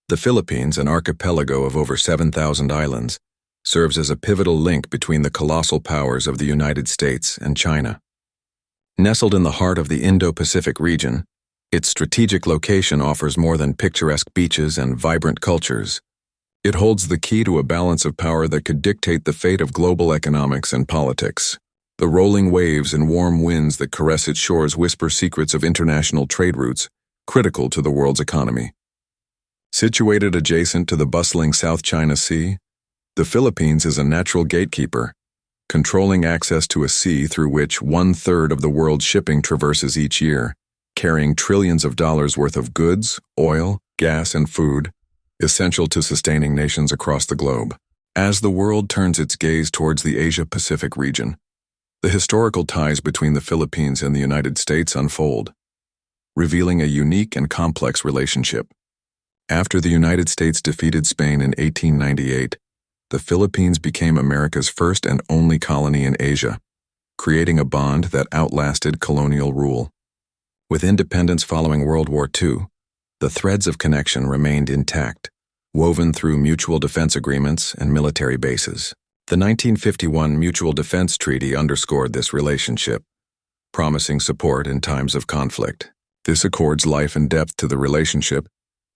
The Philippines, an archipelago of over 7,000 islands, serves as a pivotal link between the colossal powers of the United States and China. Nestled in the heart of the Indo-Pacific region, its strategic location offers more than picturesque beaches and vibrant cultures. It holds the key to a balance of power that could dictate the fate of global economics and politics. The rolling waves and warm winds that caress its shores whisper secrets of international trade routes, critical to the world's economy. Situated adjacent to the bustling South China Sea, the Philippines is a natural gatekeeper, controlling access to a sea through which 1/3 of the world's shipping traverses each year, carrying trillions of dollars worth of goods, oil, gas, and food, essential to sustaining nations across the globe. As the world turns its gaze towards the Asia-Pacific region, the historical ties between the Philippines and the United States unfold, revealing a unique and complex relationship. After the United States defeated Spain in 1898, the Philippines became America's first and only colony in Asia, creating a bond that outlasted colonial rule. With independence following World War II, the threads of connection remained intact, woven through mutual defense agreements and military bases. The 1951 Mutual Defense Treaty underscored this relationship, promising support in times of conflict. This accords life and depth to the relationship,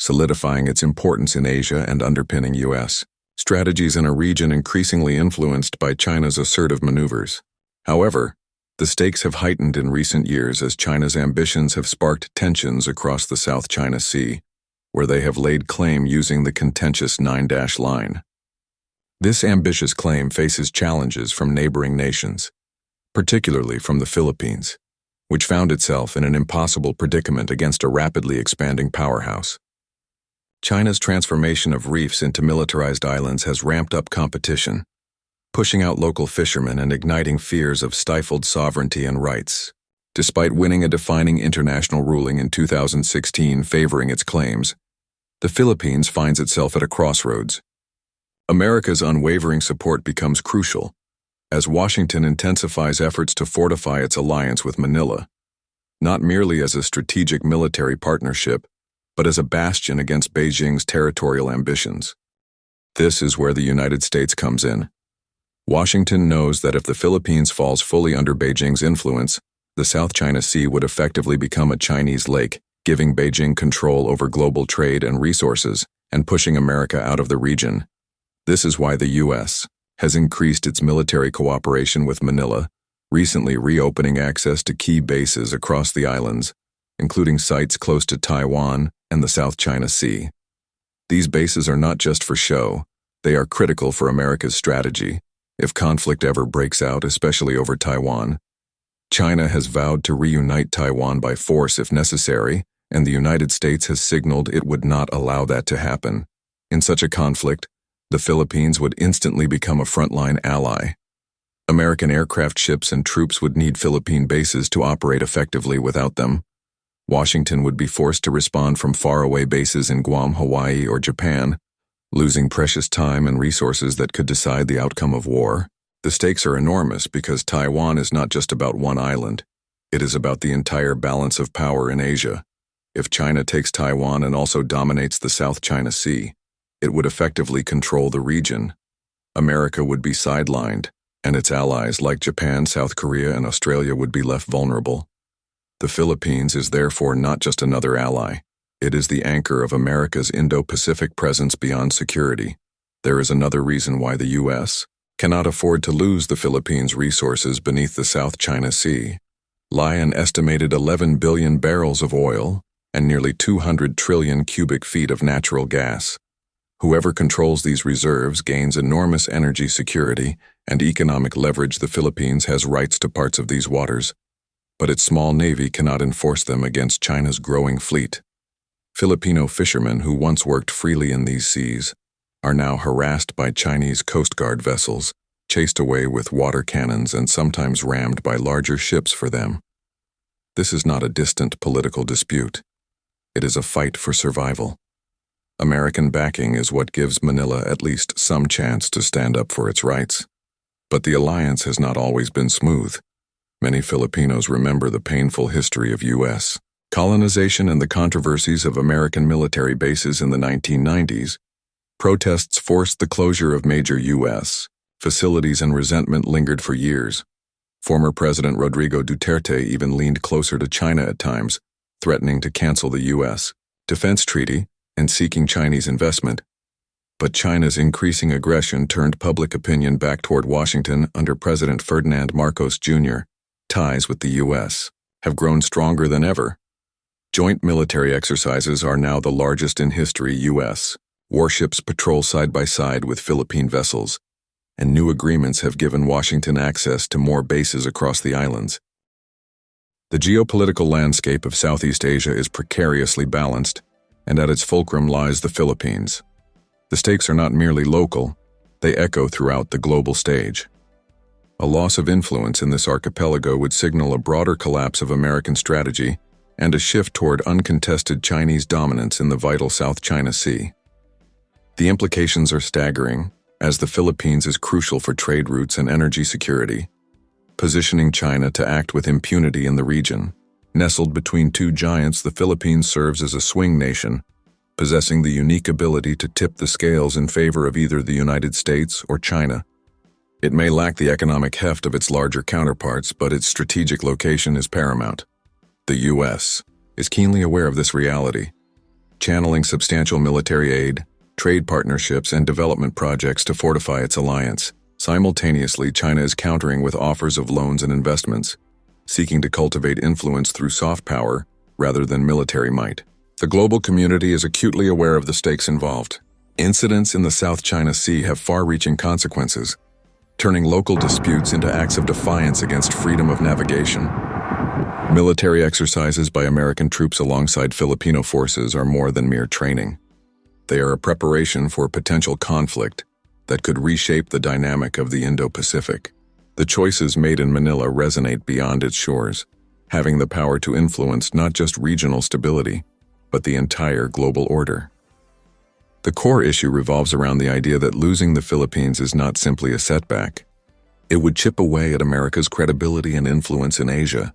solidifying its importance in Asia and underpinning U.S. strategies in a region increasingly influenced by China's assertive maneuvers. However, the stakes have heightened in recent years as China's ambitions have sparked tensions across the South China Sea, where they have laid claim using the contentious lifeline. This ambitious claim faces challenges from neighboring nations, particularly from the Philippines, which found itself in an impossible predicament against a rapidly expanding powerhouse. China's transformation of reefs into militarized islands has ramped up competition, pushing out local fishermen and igniting fears of stifled sovereignty and rights. Despite winning a defining international ruling in 2016 favoring its claims, the Philippines finds itself at a crossroads. America's unwavering support becomes crucial, as Washington intensifies efforts to fortify its alliance with Manila, not merely as a strategic military partnership, but as a bastion against Beijing's territorial ambitions. This is where the United States comes in. Washington knows that if the Philippines falls fully under Beijing's influence, the South China Sea would effectively become a Chinese lake, giving Beijing control over global trade and resources and pushing America out of the region. This is why the U.S. has increased its military cooperation with Manila, recently reopening access to key bases across the islands, including sites close to Taiwan and the South China Sea. These bases are not just for show, they are critical for America's strategy. If conflict ever breaks out, especially over Taiwan, China has vowed to reunite Taiwan by force if necessary, and the United States has signaled it would not allow that to happen. In such a conflict, the Philippines would instantly become a frontline ally. American aircraft ships and troops would need Philippine bases to operate effectively without them. Washington would be forced to respond from faraway bases in Guam, Hawaii, or Japan, losing precious time and resources that could decide the outcome of war. The stakes are enormous because Taiwan is not just about one island. It is about the entire balance of power in Asia. If China takes Taiwan and also dominates the South China Sea, it would effectively control the region. America would be sidelined, and its allies like Japan, South Korea, and Australia would be left vulnerable. The Philippines is therefore not just another ally. It is the anchor of America's Indo-Pacific presence beyond security. There is another reason why the U.S. cannot afford to lose the Philippines' resources beneath the South China Sea. Lie an estimated 11 billion barrels of oil and nearly 200 trillion cubic feet of natural gas. Whoever controls these reserves gains enormous energy security and economic leverage. The Philippines has rights to parts of these waters, but its small navy cannot enforce them against China's growing fleet. Filipino fishermen who once worked freely in these seas are now harassed by Chinese Coast Guard vessels, chased away with water cannons and sometimes rammed by larger ships for them. This is not a distant political dispute. It is a fight for survival. American backing is what gives Manila at least some chance to stand up for its rights. But the alliance has not always been smooth. Many Filipinos remember the painful history of U.S. Colonization and the controversies of American military bases in the 1990s, protests forced the closure of major U.S. facilities and resentment lingered for years. Former President Rodrigo Duterte even leaned closer to China at times, threatening to cancel the U.S. defense treaty and seeking Chinese investment. But China's increasing aggression turned public opinion back toward Washington under President Ferdinand Marcos Jr. Ties with the U.S. have grown stronger than ever. Joint military exercises are now the largest in history. U.S. warships patrol side by side with Philippine vessels, and new agreements have given Washington access to more bases across the islands. The geopolitical landscape of Southeast Asia is precariously balanced, and at its fulcrum lies the Philippines. The stakes are not merely local, they echo throughout the global stage. A loss of influence in this archipelago would signal a broader collapse of American strategy and a shift toward uncontested Chinese dominance in the vital South China Sea. The implications are staggering, as the Philippines is crucial for trade routes and energy security, positioning China to act with impunity in the region. Nestled between two giants, the Philippines serves as a swing nation, possessing the unique ability to tip the scales in favor of either the United States or China. It may lack the economic heft of its larger counterparts, but its strategic location is paramount. The U.S. is keenly aware of this reality, channeling substantial military aid, trade partnerships, and development projects to fortify its alliance. Simultaneously, China is countering with offers of loans and investments, seeking to cultivate influence through soft power rather than military might. The global community is acutely aware of the stakes involved. Incidents in the South China Sea have far-reaching consequences, turning local disputes into acts of defiance against freedom of navigation. Military exercises by American troops alongside Filipino forces are more than mere training. They are a preparation for potential conflict that could reshape the dynamic of the Indo-Pacific. The choices made in Manila resonate beyond its shores, having the power to influence not just regional stability, but the entire global order. The core issue revolves around the idea that losing the Philippines is not simply a setback. It would chip away at America's credibility and influence in Asia,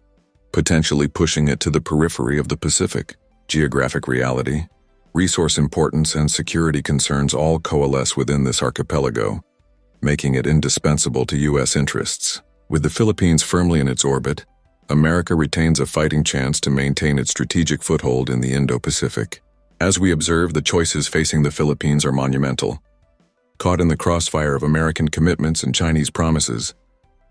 potentially pushing it to the periphery of the Pacific. Geographic reality, resource importance, and security concerns all coalesce within this archipelago, making it indispensable to U.S. interests. With the Philippines firmly in its orbit, America retains a fighting chance to maintain its strategic foothold in the Indo-Pacific. As we observe, the choices facing the Philippines are monumental. Caught in the crossfire of American commitments and Chinese promises,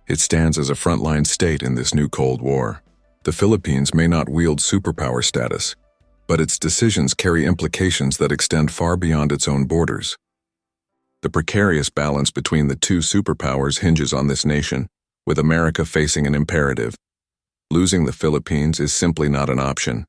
it stands as a frontline state in this new Cold War. The Philippines may not wield superpower status, but its decisions carry implications that extend far beyond its own borders. The precarious balance between the two superpowers hinges on this nation, with America facing an imperative. Losing the Philippines is simply not an option.